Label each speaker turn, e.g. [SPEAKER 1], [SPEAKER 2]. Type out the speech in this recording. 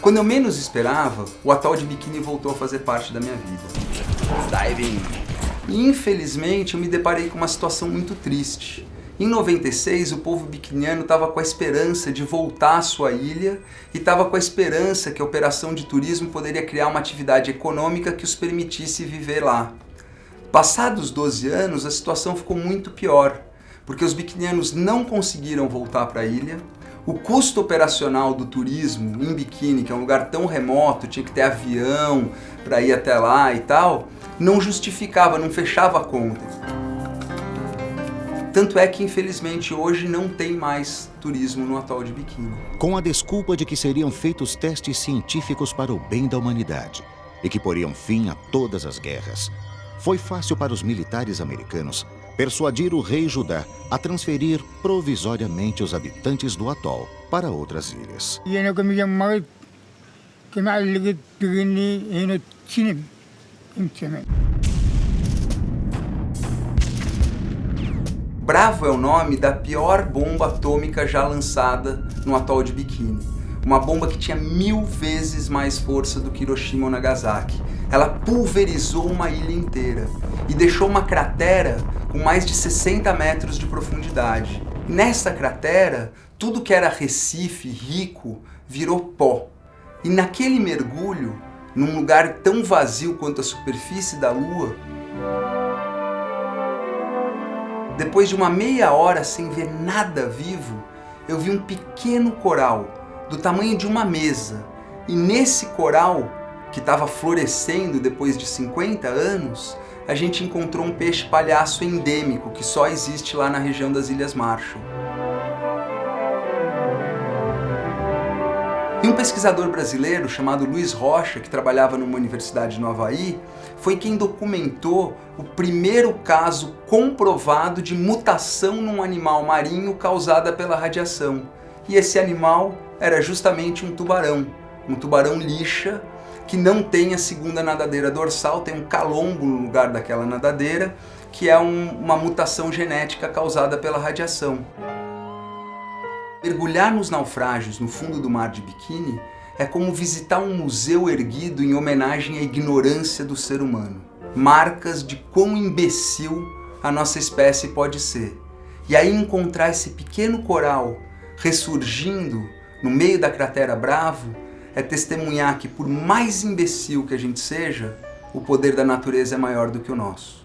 [SPEAKER 1] Quando eu menos esperava, o atol de Bikini voltou a fazer parte da minha vida. Diving! E infelizmente eu me deparei com uma situação muito triste. Em 96, o povo biquiniano estava com a esperança de voltar à sua ilha e estava com a esperança que a operação de turismo poderia criar uma atividade econômica que os permitisse viver lá. Passados 12 anos, a situação ficou muito pior, porque os biquinianos não conseguiram voltar para a ilha. O custo operacional do turismo em Bikini, que é um lugar tão remoto, tinha que ter avião para ir até lá e tal, não justificava, não fechava a conta. Tanto é que, infelizmente, hoje não tem mais turismo no atol de Bikini.
[SPEAKER 2] Com a desculpa de que seriam feitos testes científicos para o bem da humanidade e que poriam fim a todas as guerras, foi fácil para os militares americanos persuadir o rei Judá a transferir provisoriamente os habitantes do atol para outras ilhas.
[SPEAKER 1] Bravo é o nome da pior bomba atômica já lançada no atol de Bikini. Uma bomba que tinha 1000 vezes mais força do que Hiroshima ou Nagasaki. Ela pulverizou uma ilha inteira e deixou uma cratera com mais de 60 metros de profundidade. Nessa cratera, tudo que era recife, rico, virou pó. E naquele mergulho, num lugar tão vazio quanto a superfície da Lua, depois de uma meia hora sem ver nada vivo, eu vi um pequeno coral, do tamanho de uma mesa. E nesse coral, que estava florescendo depois de 50 anos, a gente encontrou um peixe palhaço endêmico, que só existe lá na região das Ilhas Marshall. E um pesquisador brasileiro chamado Luiz Rocha, que trabalhava numa universidade no Havaí, foi quem documentou o primeiro caso comprovado de mutação num animal marinho causada pela radiação. E esse animal era justamente um tubarão lixa, que não tem a segunda nadadeira dorsal, tem um calombo no lugar daquela nadadeira, que é uma mutação genética causada pela radiação. Mergulhar nos naufrágios no fundo do mar de Bikini é como visitar um museu erguido em homenagem à ignorância do ser humano. Marcas de quão imbecil a nossa espécie pode ser. E aí encontrar esse pequeno coral ressurgindo no meio da cratera Bravo é testemunhar que, por mais imbecil que a gente seja, o poder da natureza é maior do que o nosso.